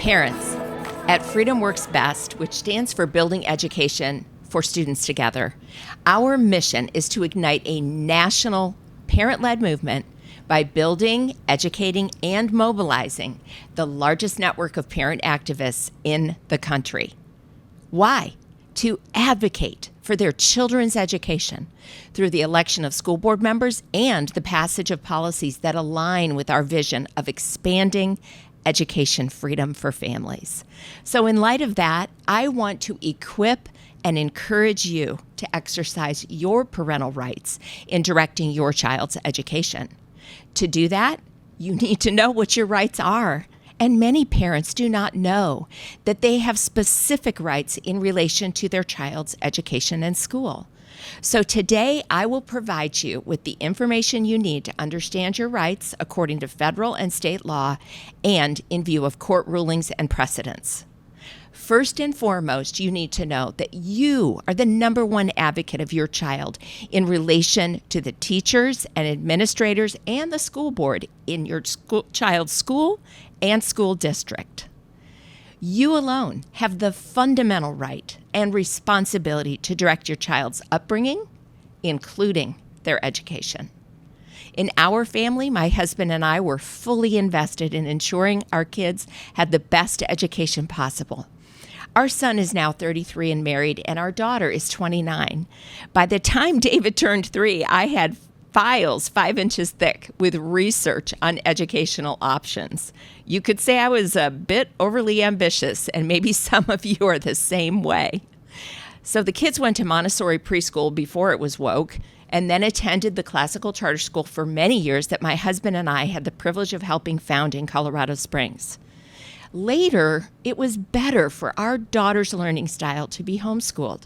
Parents, at FreedomWorks B.E.S.T, which stands for Building Education for Students Together, our mission is to ignite a national parent-led movement by building, educating, and mobilizing the largest network of parent activists in the country. Why? To advocate for their children's education through the election of school board members and the passage of policies that align with our vision of expanding education freedom for families. So in light of that, I want to equip and encourage you to exercise your parental rights in directing your child's education. To do that, you need to know what your rights are. And many parents do not know that they have specific rights in relation to their child's education and school. So today, I will provide you with the information you need to understand your rights according to federal and state law and in view of court rulings and precedents. First and foremost, you need to know that you are the number one advocate of your child in relation to the teachers and administrators and the school board in your child's school and school district. You alone have the fundamental right and responsibility to direct your child's upbringing, including their education. In our family, my husband and I were fully invested in ensuring our kids had the best education possible. Our son is now 33 and married, and our daughter is 29. By the time David turned 3, I had files 5 inches thick with research on educational options. You could say I was a bit overly ambitious, and maybe some of you are the same way. So the kids went to Montessori preschool before it was woke, and then attended the classical charter school for many years that my husband and I had the privilege of helping found in Colorado Springs. Later, it was better for our daughter's learning style to be homeschooled,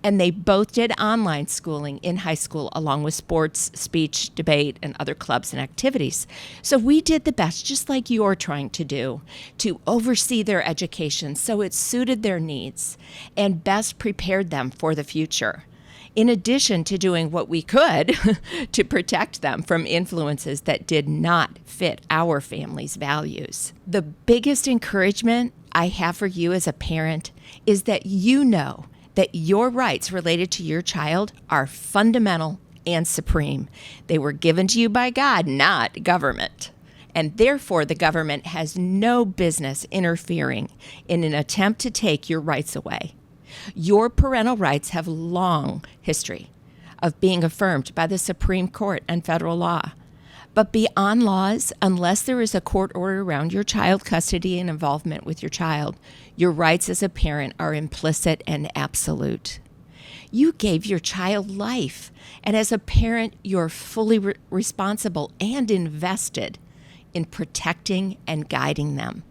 and they both did online schooling in high school along with sports, speech, debate, and other clubs and activities. So we did the best, just like you're trying to do, to oversee their education so it suited their needs and best prepared them for the future, in addition to doing what we could to protect them from influences that did not fit our family's values. The biggest encouragement I have for you as a parent is that you know that your rights related to your child are fundamental and supreme. They were given to you by God, not government. And therefore, the government has no business interfering in an attempt to take your rights away. Your parental rights have long history of being affirmed by the Supreme Court and federal law. But beyond laws, unless there is a court order around your child custody and involvement with your child, your rights as a parent are implicit and absolute. You gave your child life, and as a parent, you're fully responsible and invested in protecting and guiding them.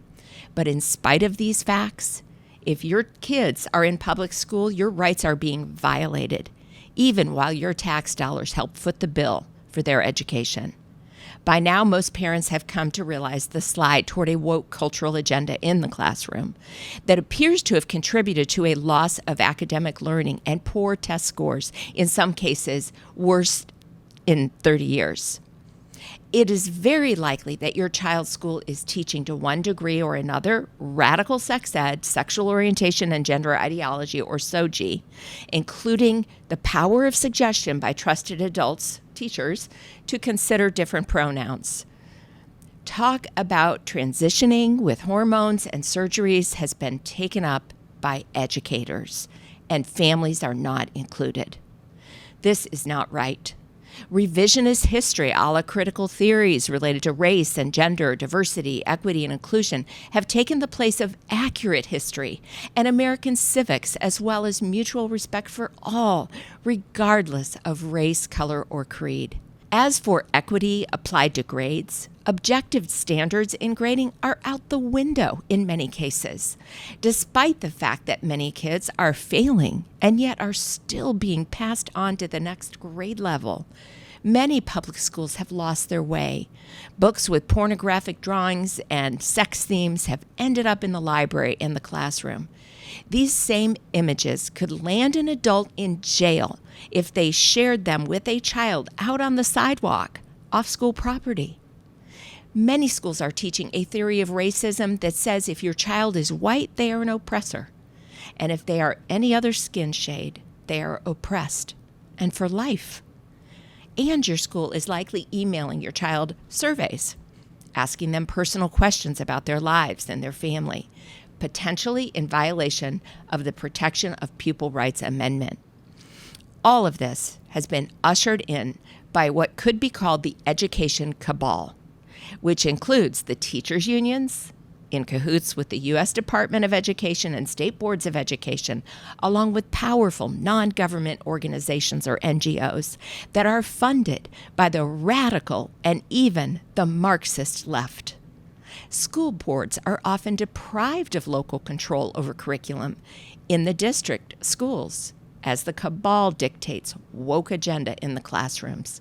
But in spite of these facts, if your kids are in public school, your rights are being violated, even while your tax dollars help foot the bill for their education. By now, most parents have come to realize the slide toward a woke cultural agenda in the classroom that appears to have contributed to a loss of academic learning and poor test scores, in some cases, worst in 30 years. It is very likely that your child's school is teaching to one degree or another radical sex ed, sexual orientation, and gender ideology, or SOGI, including the power of suggestion by trusted adults, teachers, to consider different pronouns. Talk about transitioning with hormones and surgeries has been taken up by educators, and families are not included. This is not right. Revisionist history, a la critical theories related to race and gender, diversity, equity, and inclusion, have taken the place of accurate history and American civics, as well as mutual respect for all, regardless of race, color, or creed. As for equity applied to grades, objective standards in grading are out the window in many cases, despite the fact that many kids are failing and yet are still being passed on to the next grade level. Many public schools have lost their way. Books with pornographic drawings and sex themes have ended up in the library and the classroom. These same images could land an adult in jail if they shared them with a child out on the sidewalk, off school property. Many schools are teaching a theory of racism that says if your child is white, they are an oppressor. And if they are any other skin shade, they are oppressed, and for life. And your school is likely emailing your child surveys, asking them personal questions about their lives and their family, potentially in violation of the Protection of Pupil Rights Amendment. All of this has been ushered in by what could be called the education cabal, which includes the teachers' unions, in cahoots with the U.S. Department of Education and state boards of education, along with powerful non-government organizations or NGOs that are funded by the radical and even the Marxist left. School boards are often deprived of local control over curriculum in the district schools, as the cabal dictates woke agenda in the classrooms.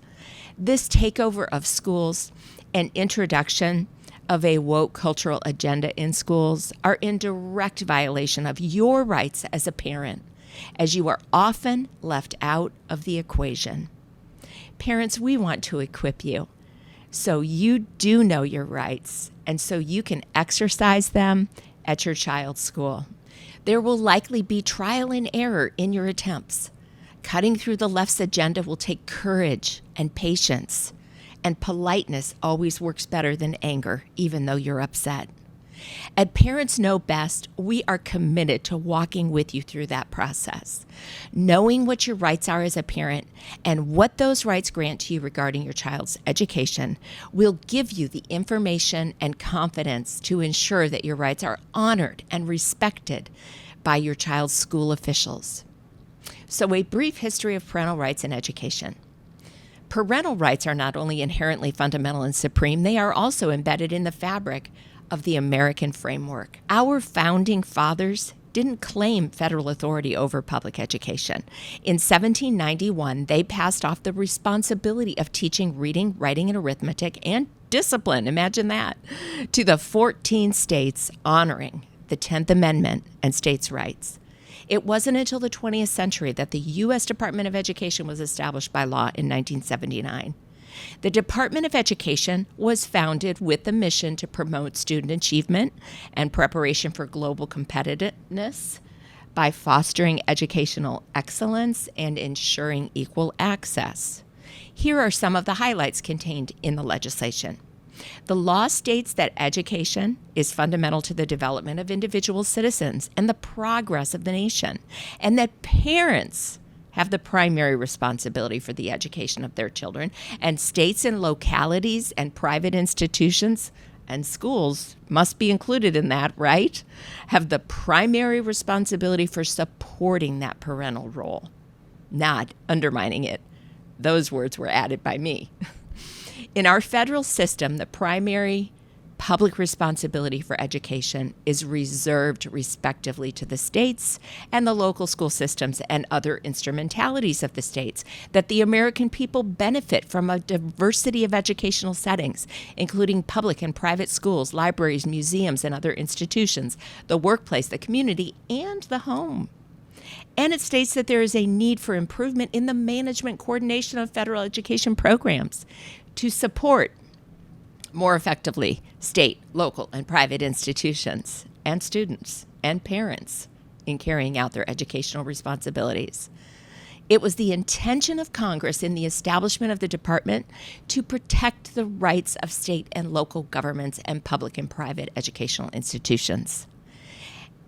This takeover of schools and introduction of a woke cultural agenda in schools are in direct violation of your rights as a parent, as you are often left out of the equation. Parents, we want to equip you so you do know your rights and so you can exercise them at your child's school. There will likely be trial and error in your attempts. Cutting through the left's agenda will take courage and patience. And politeness always works better than anger, even though you're upset. At Parents Know Best, we are committed to walking with you through that process, knowing what your rights are as a parent and what those rights grant to you regarding your child's education will give you the information and confidence to ensure that your rights are honored and respected by your child's school officials. So, a brief history of parental rights in education. Parental rights are not only inherently fundamental and supreme, they are also embedded in the fabric of the American framework. Our founding fathers didn't claim federal authority over public education. In 1791, they passed off the responsibility of teaching reading, writing, and arithmetic, and discipline, imagine that, to the 14 states, honoring the 10th Amendment and states' rights. It wasn't until the 20th century that the U.S. Department of Education was established by law in 1979. The Department of Education was founded with the mission to promote student achievement and preparation for global competitiveness by fostering educational excellence and ensuring equal access. Here are some of the highlights contained in the legislation. The law states that education is fundamental to the development of individual citizens and the progress of the nation, and that parents have the primary responsibility for the education of their children, and states and localities and private institutions and schools must be included in that, right? Have the primary responsibility for supporting that parental role, not undermining it. Those words were added by me. In our federal system, the primary public responsibility for education is reserved respectively to the states and the local school systems and other instrumentalities of the states, that the American people benefit from a diversity of educational settings, including public and private schools, libraries, museums, and other institutions, the workplace, the community, and the home. And it states that there is a need for improvement in the management coordination of federal education programs to support more effectively state, local, and private institutions and students and parents in carrying out their educational responsibilities. It was the intention of Congress in the establishment of the department to protect the rights of state and local governments and public and private educational institutions,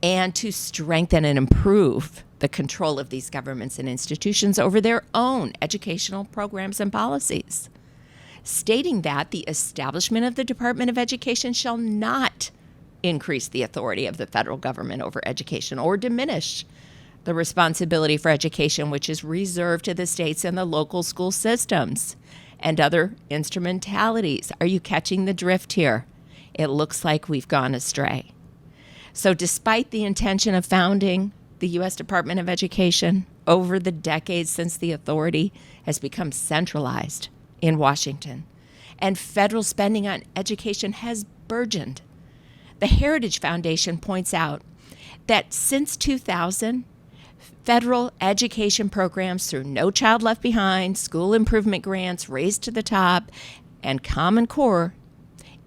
and to strengthen and improve the control of these governments and institutions over their own educational programs and policies, stating that the establishment of the Department of Education shall not increase the authority of the federal government over education or diminish the responsibility for education, which is reserved to the states and the local school systems and other instrumentalities. Are you catching the drift here? It looks like we've gone astray. So despite the intention of founding the U.S. Department of Education, over the decades since the authority has become centralized in Washington, and federal spending on education has burgeoned. The Heritage Foundation points out that since 2000, federal education programs through No Child Left Behind, school improvement grants, Raise to the Top, and Common Core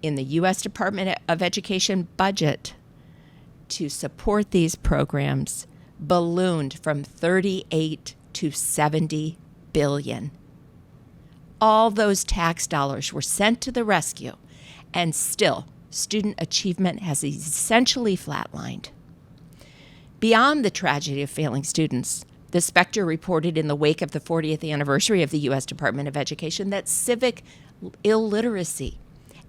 in the U.S. Department of Education budget to support these programs ballooned from 38 to 70 billion. All those tax dollars were sent to the rescue, and still, student achievement has essentially flatlined. Beyond the tragedy of failing students, the Spectre reported in the wake of the 40th anniversary of the U.S. Department of Education that civic illiteracy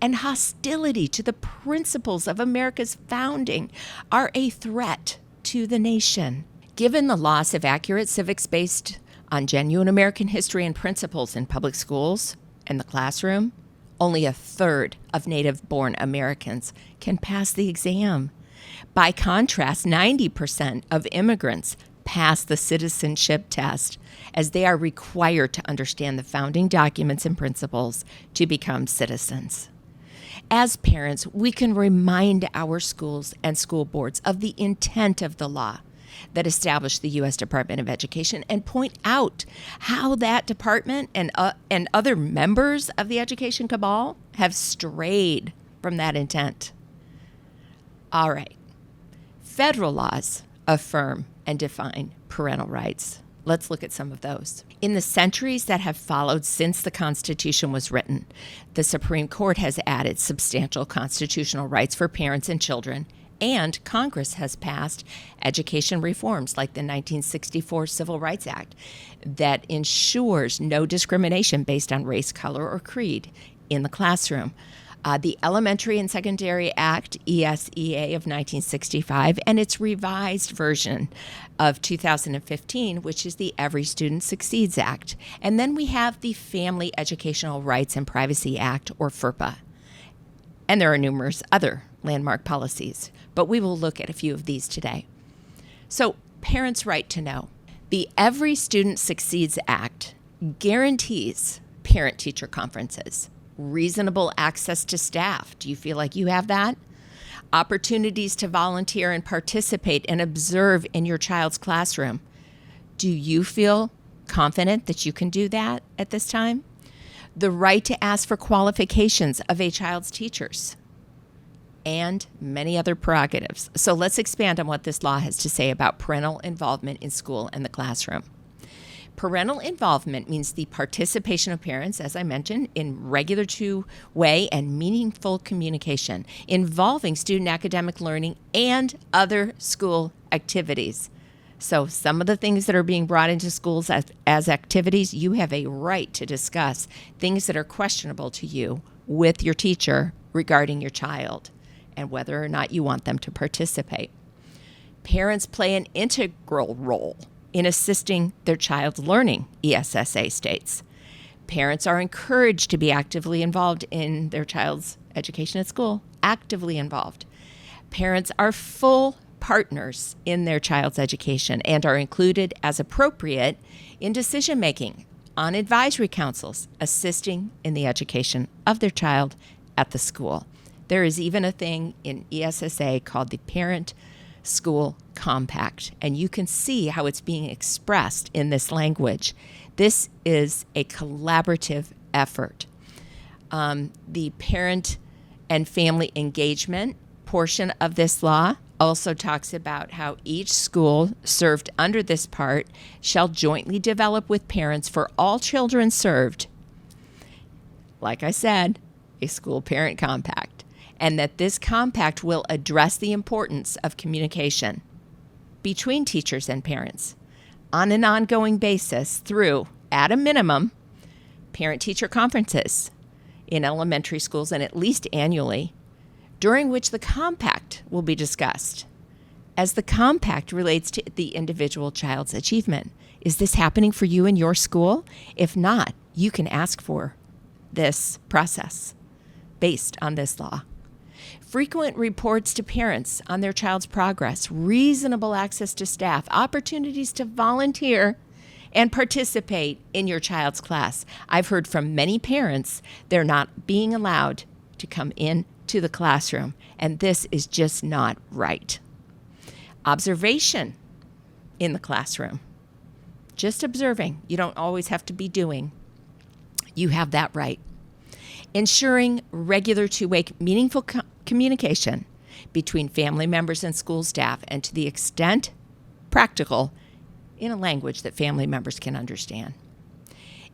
and hostility to the principles of America's founding are a threat to the nation. Given the loss of accurate civics based on genuine American history and principles in public schools and the classroom, only a third of native-born Americans can pass the exam. By contrast, 90% of immigrants pass the citizenship test, as they are required to understand the founding documents and principles to become citizens. As parents, we can remind our schools and school boards of the intent of the law that established the U.S. Department of Education and point out how that department and other members of the education cabal have strayed from that intent. All right. Federal laws affirm and define parental rights. Let's look at some of those. In the centuries that have followed since the Constitution was written, the Supreme Court has added substantial constitutional rights for parents and children, and Congress has passed education reforms like the 1964 Civil Rights Act that ensures no discrimination based on race, color, or creed in the classroom. The Elementary and Secondary Act, ESEA, of 1965, and its revised version of 2015, which is the Every Student Succeeds Act. And then we have the Family Educational Rights and Privacy Act, or FERPA. And there are numerous other landmark policies, but we will look at a few of these today. So, parents' right to know. The Every Student Succeeds Act guarantees parent-teacher conferences, reasonable access to staff. Do you feel like you have that? Opportunities to volunteer and participate and observe in your child's classroom. Do you feel confident that you can do that at this time? The right to ask for qualifications of a child's teachers, and many other prerogatives. So let's expand on what this law has to say about parental involvement in school and the classroom. Parental involvement means the participation of parents, as I mentioned, in regular two-way and meaningful communication involving student academic learning and other school activities. So some of the things that are being brought into schools as activities, you have a right to discuss things that are questionable to you with your teacher regarding your child and whether or not you want them to participate. Parents play an integral role in assisting their child's learning, ESSA states. Parents are encouraged to be actively involved in their child's education at school, actively involved. Parents are full partners in their child's education and are included as appropriate in decision-making on advisory councils, assisting in the education of their child at the school. There is even a thing in ESSA called the Parent-School Compact, and you can see how it's being expressed in this language. This is a collaborative effort. The parent and family engagement portion of this law also talks about how each school served under this part shall jointly develop with parents for all children served, like I said, a school parent compact, and that this compact will address the importance of communication between teachers and parents on an ongoing basis through, at a minimum, parent-teacher conferences in elementary schools and at least annually, during which the compact will be discussed, as the compact relates to the individual child's achievement. Is this happening for you in your school? If not, you can ask for this process based on this law. Frequent reports to parents on their child's progress, reasonable access to staff, opportunities to volunteer and participate in your child's class. I've heard from many parents they're not being allowed to come in to the classroom, and this is just not right. Observation in the classroom. Just observing. You don't always have to be doing. You have that right. Ensuring regular two-way meaningful communication between family members and school staff, and to the extent practical, in a language that family members can understand.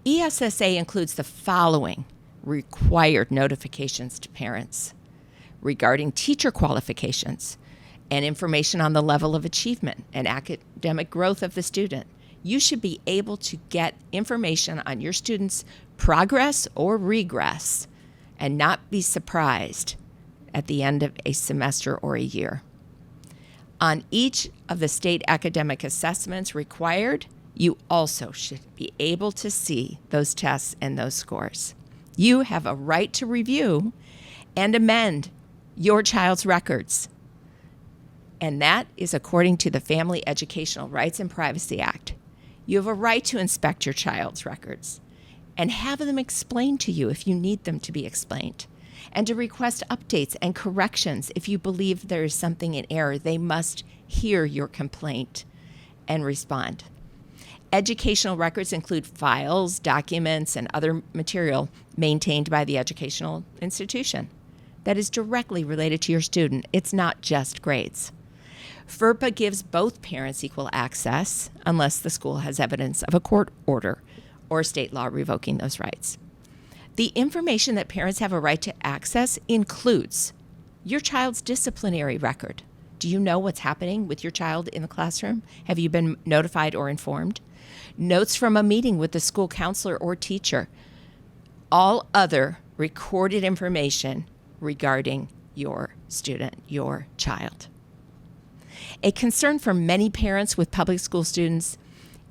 ESSA includes the following required notifications to parents regarding teacher qualifications and information on the level of achievement and academic growth of the student. You should be able to get information on your students' progress or regress and not be surprised at the end of a semester or a year. On each of the state academic assessments required, you also should be able to see those tests and those scores. You have a right to review and amend your child's records. And that is according to the Family Educational Rights and Privacy Act. You have a right to inspect your child's records and have them explained to you if you need them to be explained, and to request updates and corrections if you believe there is something in error. They must hear your complaint and respond. Educational records include files, documents, and other material maintained by the educational institution that is directly related to your student. It's not just grades. FERPA gives both parents equal access unless the school has evidence of a court order or state law revoking those rights. The information that parents have a right to access includes your child's disciplinary record. Do you know what's happening with your child in the classroom? Have you been notified or informed? Notes from a meeting with the school counselor or teacher. All other recorded information regarding your student, your child. A concern for many parents with public school students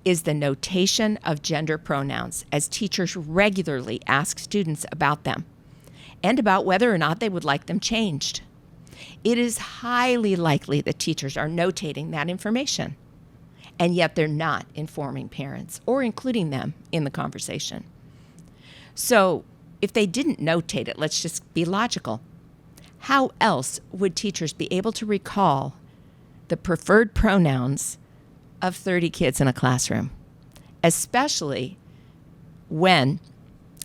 is the notation of gender pronouns, as teachers regularly ask students about them and about whether or not they would like them changed. It is highly likely that teachers are notating that information, and yet they're not informing parents or including them in the conversation. So if they didn't notate it, let's just be logical. How else would teachers be able to recall the preferred pronouns of 30 kids in a classroom, especially when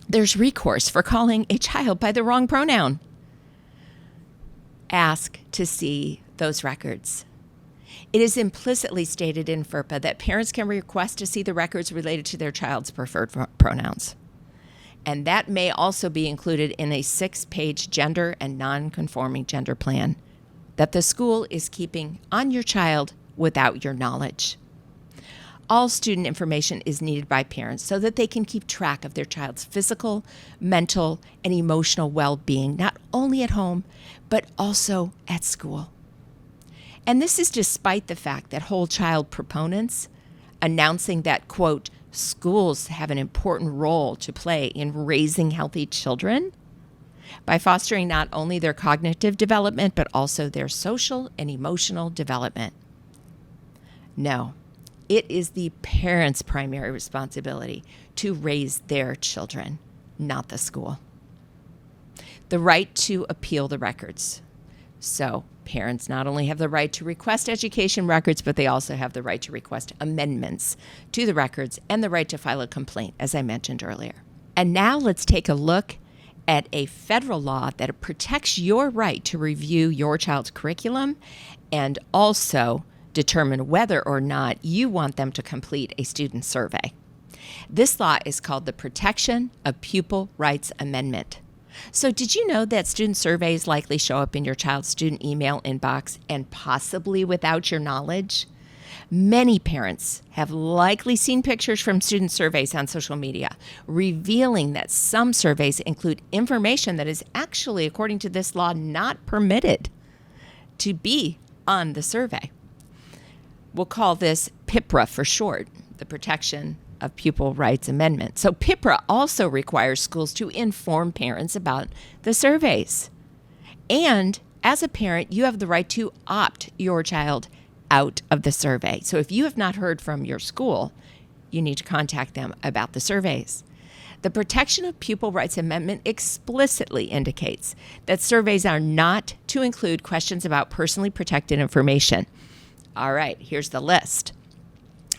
there's recourse for calling a child by the wrong pronoun? Ask to see those records. It is implicitly stated in FERPA that parents can request to see the records related to their child's preferred pronouns. And that may also be included in a 6-page gender and non-conforming gender plan that the school is keeping on your child without your knowledge. All student information is needed by parents so that they can keep track of their child's physical, mental, and emotional well-being, not only at home, but also at school. And this is despite the fact that whole child proponents announcing that, quote, schools have an important role to play in raising healthy children by fostering not only their cognitive development, but also their social and emotional development. No, it is the parents' primary responsibility to raise their children, not the school. The right to appeal the records. So parents not only have the right to request education records, but they also have the right to request amendments to the records and the right to file a complaint, as I mentioned earlier. And now let's take a look at a federal law that protects your right to review your child's curriculum and also determine whether or not you want them to complete a student survey. This law is called the Protection of Pupil Rights Amendment. So did you know that student surveys likely show up in your child's student email inbox and possibly without your knowledge? Many parents have likely seen pictures from student surveys on social media, revealing that some surveys include information that is actually, according to this law, not permitted to be on the survey. We'll call this PIPRA for short, the Protection of Pupil Rights Amendment. So PIPRA also requires schools to inform parents about the surveys. And as a parent, you have the right to opt your child out of the survey. So if you have not heard from your school, you need to contact them about the surveys. The Protection of Pupil Rights Amendment explicitly indicates that surveys are not to include questions about personally protected information. All right, here's the list.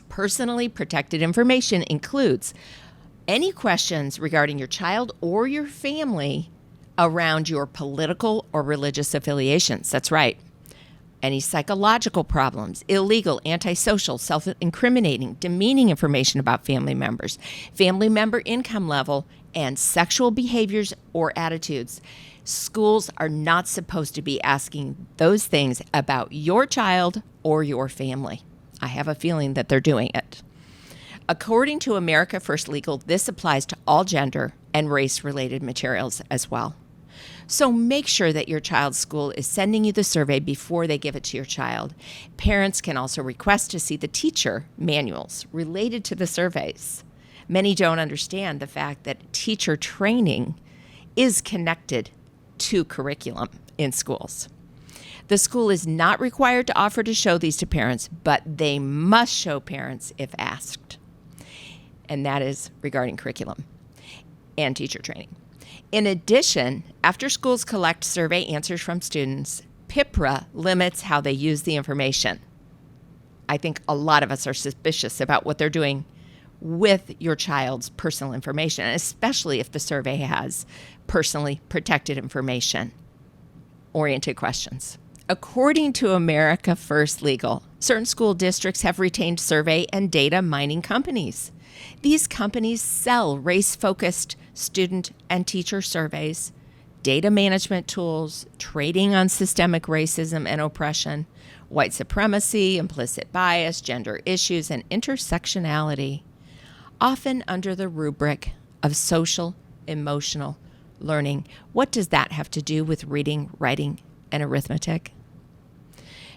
Personally protected information includes any questions regarding your child or your family around your political or religious affiliations. That's right. Any psychological problems, illegal, antisocial, self-incriminating, demeaning information about family members, family member income level, and sexual behaviors or attitudes. Schools are not supposed to be asking those things about your child or your family. I have a feeling that they're doing it. According to America First Legal, this applies to all gender and race-related materials as well. So make sure that your child's school is sending you the survey before they give it to your child. Parents can also request to see the teacher manuals related to the surveys. Many don't understand the fact that teacher training is connected to curriculum in schools. The school is not required to offer to show these to parents, but they must show parents if asked. And that is regarding curriculum and teacher training. In addition, after schools collect survey answers from students, PIPRA limits how they use the information. I think a lot of us are suspicious about what they're doing with your child's personal information, especially if the survey has personally protected information oriented questions. According to America First Legal, certain school districts have retained survey and data mining companies. These companies sell race-focused student and teacher surveys, data management tools, trading on systemic racism and oppression, white supremacy, implicit bias, gender issues, and intersectionality, often under the rubric of social, emotional learning. What does that have to do with reading, writing, and arithmetic?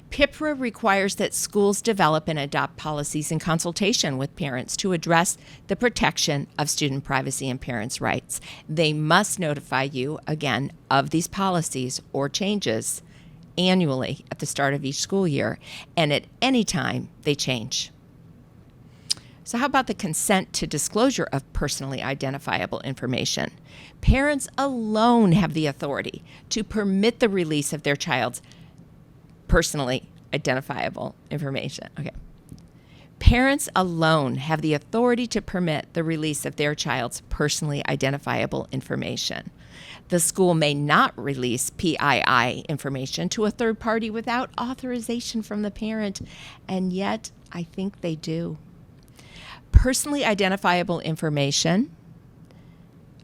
PIPRA requires that schools develop and adopt policies in consultation with parents to address the protection of student privacy and parents' rights. They must notify you, again, of these policies or changes annually at the start of each school year and at any time they change. So how about the consent to disclosure of personally identifiable information? Parents alone have the authority to permit the release of their child's personally identifiable information. Okay. Parents alone have the authority to permit the release of their child's personally identifiable information. The school may not release PII information to a third party without authorization from the parent, and yet I think they do. Personally identifiable information,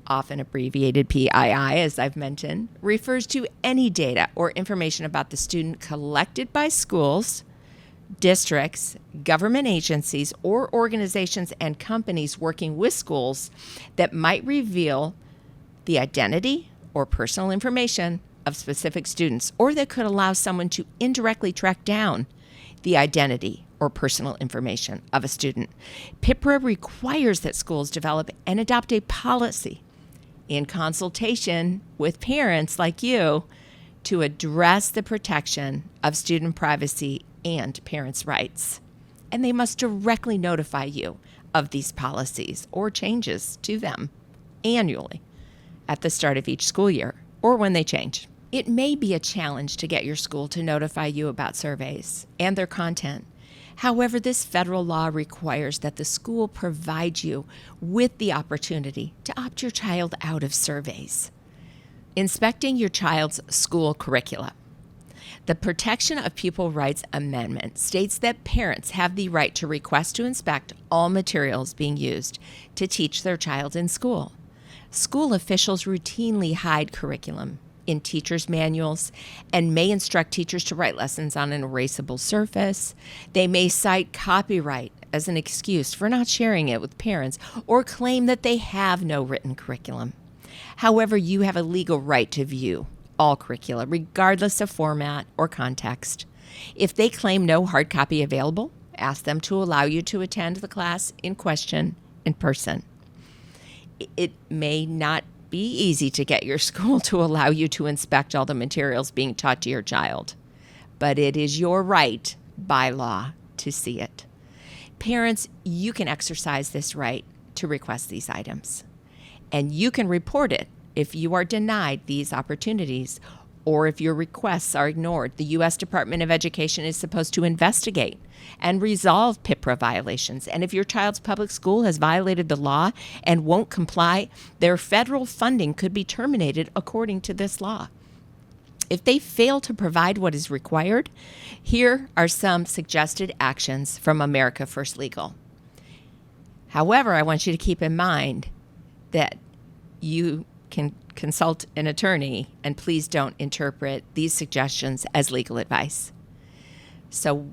often abbreviated PII, as I've mentioned, refers to any data or information about the student collected by schools, districts, government agencies, or organizations and companies working with schools that might reveal the identity or personal information of specific students, or that could allow someone to indirectly track down the identity or personal information of a student. PIPRA requires that schools develop and adopt a policy in consultation with parents like you to address the protection of student privacy and parents' rights. And they must directly notify you of these policies or changes to them annually at the start of each school year or when they change. It may be a challenge to get your school to notify you about surveys and their content. However, this federal law requires that the school provide you with the opportunity to opt your child out of surveys. Inspecting your child's school curricula. The Protection of Pupil Rights Amendment states that parents have the right to request to inspect all materials being used to teach their child in school. School officials routinely hide curriculum in teachers' manuals and may instruct teachers to write lessons on an erasable surface. They may cite copyright as an excuse for not sharing it with parents or claim that they have no written curriculum. However, you have a legal right to view all curricula, regardless of format or context. If they claim no hard copy available, ask them to allow you to attend the class in question in person. It may not be easy to get your school to allow you to inspect all the materials being taught to your child, but it is your right by law to see it. Parents, you can exercise this right to request these items, and you can report it if you are denied these opportunities or if your requests are ignored, the U.S. Department of Education is supposed to investigate and resolve PIPRA violations. And if your child's public school has violated the law and won't comply, their federal funding could be terminated according to this law. If they fail to provide what is required, here are some suggested actions from America First Legal. However, I want you to keep in mind that you can consult an attorney, and please don't interpret these suggestions as legal advice. So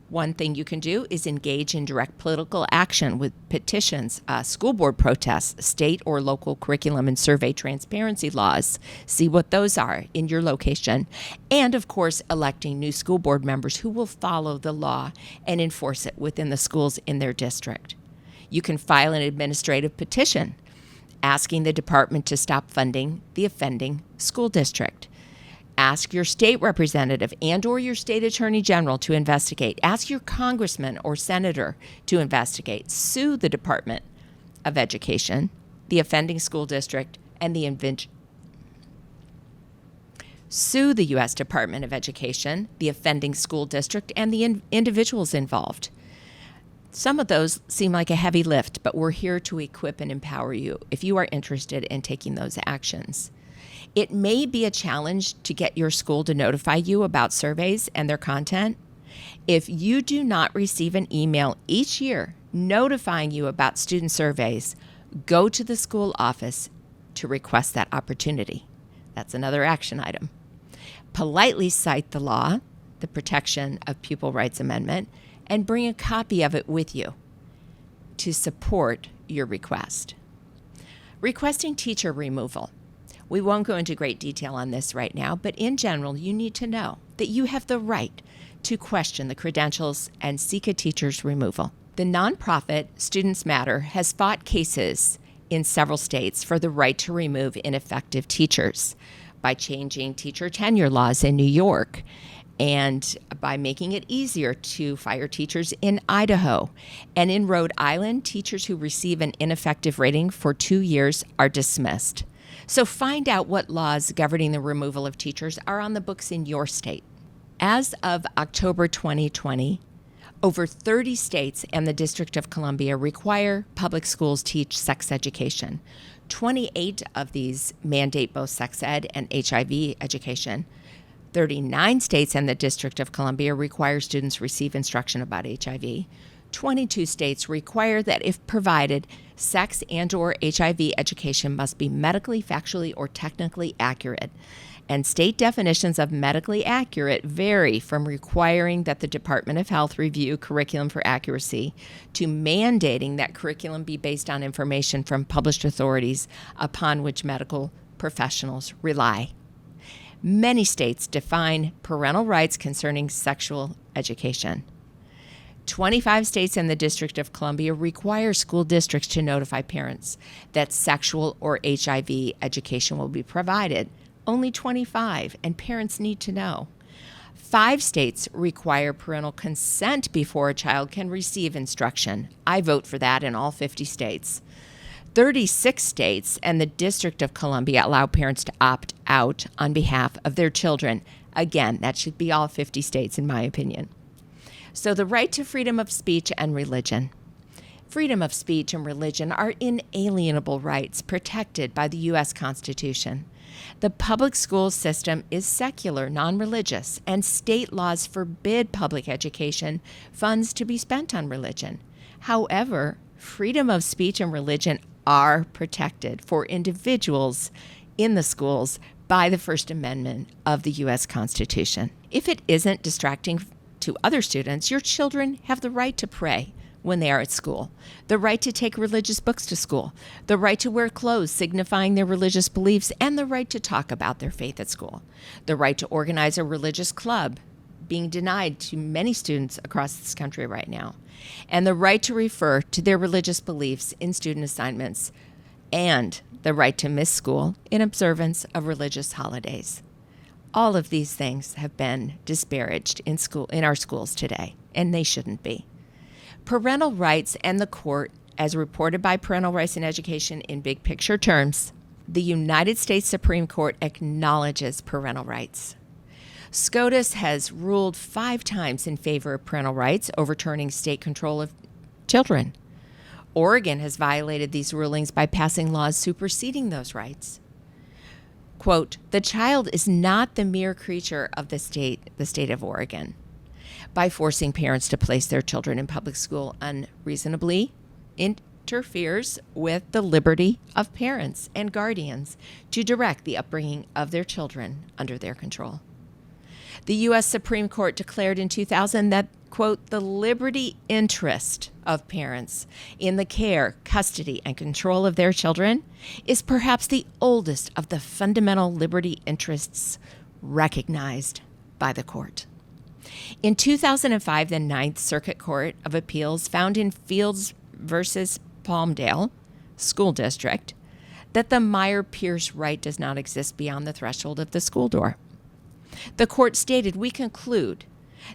one thing you can do is engage in direct political action with petitions, school board protests, state or local curriculum and survey transparency laws. See what those are in your location. And of course, electing new school board members who will follow the law and enforce it within the schools in their district. You can file an administrative petition asking the department to stop funding the offending school district. Ask your state representative and or your state attorney general to investigate. Ask your congressman or senator to investigate. Sue the Department of Education, the offending school district, and sue the U.S. Department of Education, the offending school district, and the individuals involved. Some of those seem like a heavy lift, but we're here to equip and empower you if you are interested in taking those actions. It may be a challenge to get your school to notify you about surveys and their content. If you do not receive an email each year notifying you about student surveys, go to the school office to request that opportunity. That's another action item. Politely cite the law, the Protection of Pupil Rights Amendment, and bring a copy of it with you to support your request. Requesting teacher removal. We won't go into great detail on this right now, but in general, you need to know that you have the right to question the credentials and seek a teacher's removal. The nonprofit Students Matter has fought cases in several states for the right to remove ineffective teachers by changing teacher tenure laws in New York and by making it easier to fire teachers in Idaho. And in Rhode Island, teachers who receive an ineffective rating for 2 years are dismissed. So find out what laws governing the removal of teachers are on the books in your state. As of October 2020, over 30 states and the District of Columbia require public schools teach sex education. 28 of these mandate both sex ed and HIV education. 39 states and the District of Columbia require students receive instruction about HIV. 22 states require that if provided, sex and or HIV education must be medically, factually, or technically accurate. And state definitions of medically accurate vary from requiring that the Department of Health review curriculum for accuracy to mandating that curriculum be based on information from published authorities upon which medical professionals rely. Many states define parental rights concerning sexual education. 25 states and the District of Columbia require school districts to notify parents that sexual or HIV education will be provided. Only 25, and parents need to know. 5 states require parental consent before a child can receive instruction. I vote for that in all 50 states. 36 states and the District of Columbia allow parents to opt out on behalf of their children. Again, that should be all 50 states in my opinion. So the right to freedom of speech and religion. Freedom of speech and religion are inalienable rights protected by the U.S. Constitution. The public school system is secular, non-religious, and state laws forbid public education funds to be spent on religion. However, freedom of speech and religion are protected for individuals in the schools by the First Amendment of the U.S. Constitution. If it isn't distracting to other students, your children have the right to pray when they are at school, the right to take religious books to school, the right to wear clothes signifying their religious beliefs, and the right to talk about their faith at school, the right to organize a religious club, being denied to many students across this country right now, and the right to refer to their religious beliefs in student assignments, and the right to miss school in observance of religious holidays. All of these things have been disparaged in our schools today, and they shouldn't be. Parental rights and the court, as reported by Parental Rights in Education in big picture terms, the United States Supreme Court acknowledges parental rights. SCOTUS has ruled 5 times in favor of parental rights, overturning state control of children. Oregon has violated these rulings by passing laws superseding those rights. Quote, "The child is not the mere creature of the state of Oregon. By forcing parents to place their children in public school unreasonably interferes with the liberty of parents and guardians to direct the upbringing of their children under their control." The U.S. Supreme Court declared in 2000 that, quote, "the liberty interest of parents in the care, custody, and control of their children is perhaps the oldest of the fundamental liberty interests recognized by the court." In 2005, the Ninth Circuit Court of Appeals found in Fields versus Palmdale School District that the Meyer-Pierce right does not exist beyond the threshold of the school door. The court stated, "We conclude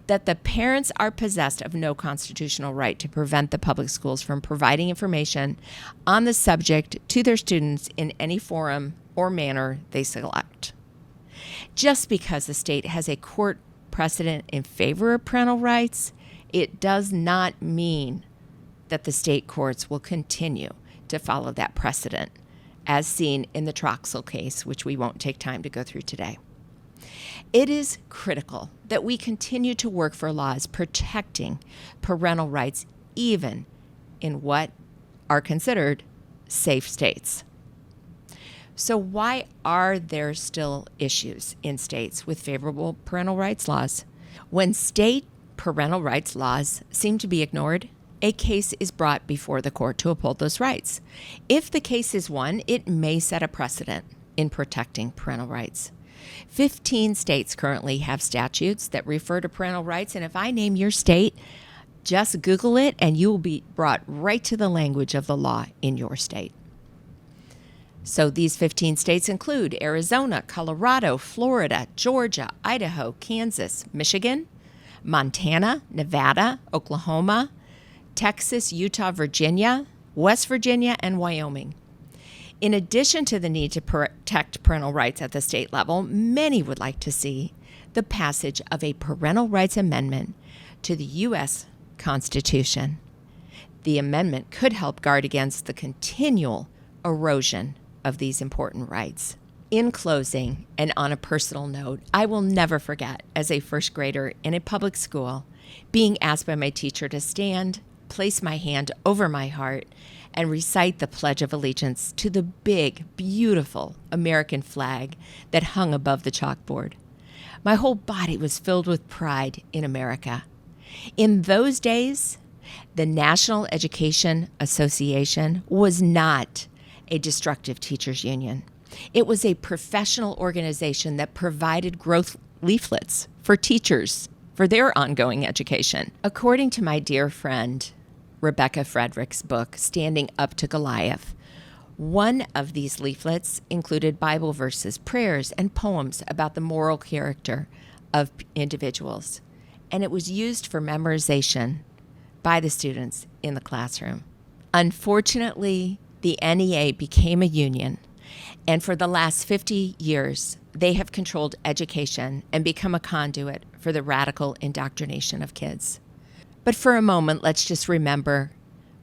that the parents are possessed of no constitutional right to prevent the public schools from providing information on the subject to their students in any forum or manner they select." Just because the state has a court precedent in favor of parental rights, it does not mean that the state courts will continue to follow that precedent, as seen in the Troxel case, which we won't take time to go through today. It is critical that we continue to work for laws protecting parental rights, even in what are considered safe states. So why are there still issues in states with favorable parental rights laws? When state parental rights laws seem to be ignored, a case is brought before the court to uphold those rights. If the case is won, it may set a precedent in protecting parental rights. 15 states currently have statutes that refer to parental rights, and if I name your state, just Google it and you will be brought right to the language of the law in your state. So these 15 states include Arizona, Colorado, Florida, Georgia, Idaho, Kansas, Michigan, Montana, Nevada, Oklahoma, Texas, Utah, Virginia, West Virginia, and Wyoming. In addition to the need to protect parental rights at the state level, many would like to see the passage of a parental rights amendment to the U.S. Constitution. The amendment could help guard against the continual erosion of these important rights. In closing, and on a personal note, I will never forget, as a first grader in a public school, being asked by my teacher to stand, place my hand over my heart, and recite the Pledge of Allegiance to the big, beautiful American flag that hung above the chalkboard. My whole body was filled with pride in America. In those days, the National Education Association was not a destructive teachers union. It was a professional organization that provided growth leaflets for teachers for their ongoing education. According to my dear friend Rebecca Frederick's book, Standing Up to Goliath, one of these leaflets included Bible verses, prayers, and poems about the moral character of individuals, and it was used for memorization by the students in the classroom. Unfortunately, the NEA became a union, and for the last 50 years, they have controlled education and become a conduit for the radical indoctrination of kids. But for a moment, let's just remember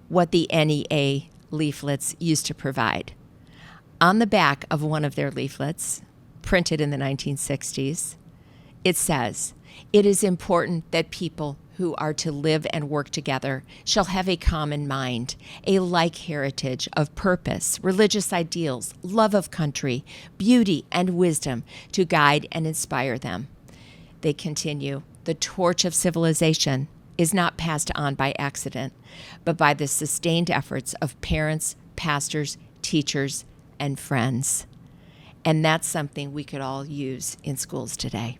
what the NEA leaflets used to provide. On the back of one of their leaflets, printed in the 1960s, it says, "It is important that people who are to live and work together shall have a common mind, a like heritage of purpose, religious ideals, love of country, beauty, and wisdom to guide and inspire them." They continue, "The torch of civilization is not passed on by accident, but by the sustained efforts of parents, pastors, teachers, and friends." And that's something we could all use in schools today.